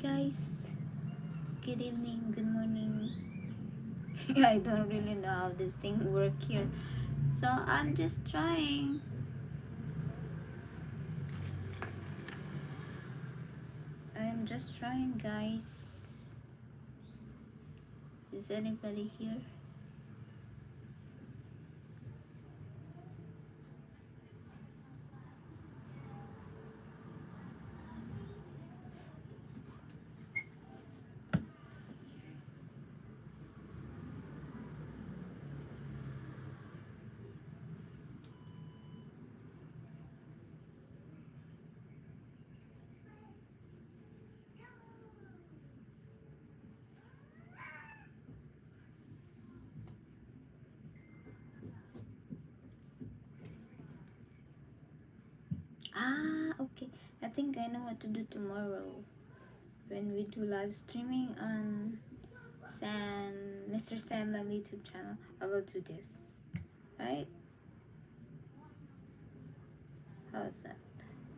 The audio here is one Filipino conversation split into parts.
guys, good evening, good morning. I don't really know how this thing work here, so I'm just trying. Guys. Is anybody here? Okay. I think I know what to do tomorrow when we do live streaming on Mr. Sam Lam YouTube channel. I will do this, right? How's that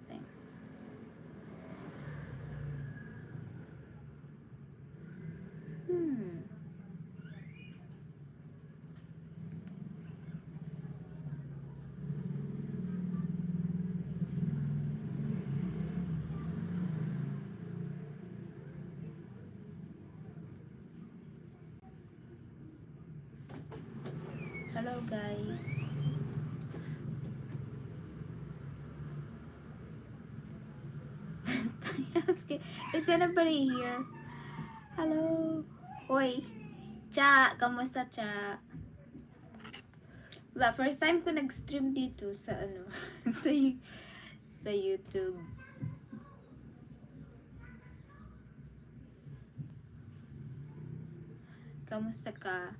thing? Hmm. Hello, guys. Is anybody here? Hello. Hoy. Cha, kamusta, Cha? Wala, first time ko nag-stream dito sa sa, sa YouTube. Kamusta ka?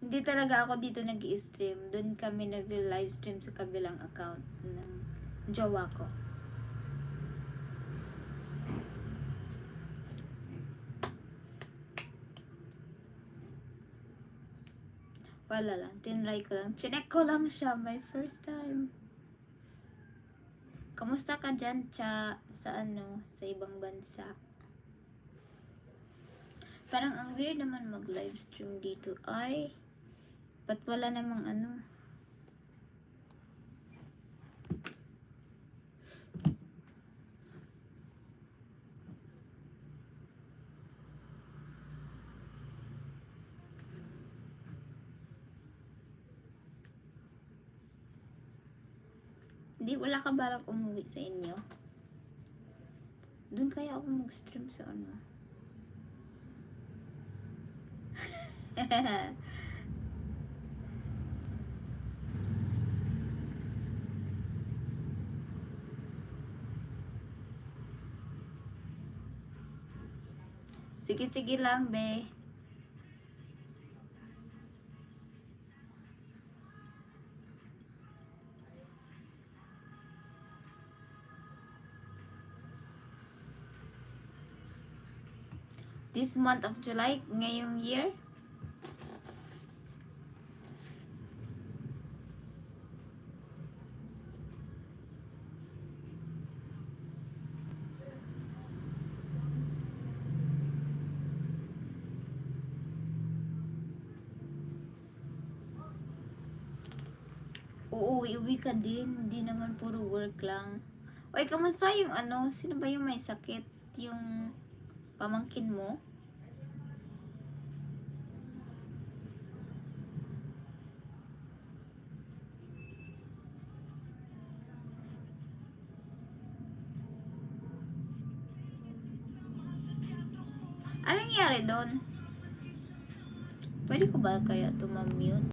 Hindi talaga ako dito nag-i-stream. Doon kami nag-live stream sa kabilang account ng jowa ko. Wala lang. Tinry ko lang. Chinek ko lang siya. My first time. Kamusta ka dyan, Cha? Sa sa ibang bansa? Parang ang weird naman mag-live stream dito. Ay, ba't wala namang Hindi, wala ka balak umuwi sa inyo? Doon kaya ako mag-stream sa Sige lang, be. This month of July, ngayong year? Oo, iuwi ka din. Hindi naman puro work lang. Oy, kamusta yung Sino ba yung may sakit? Yung pamangkin mo? Anong nangyari doon? Pwede ko ba kaya ito ma-mute?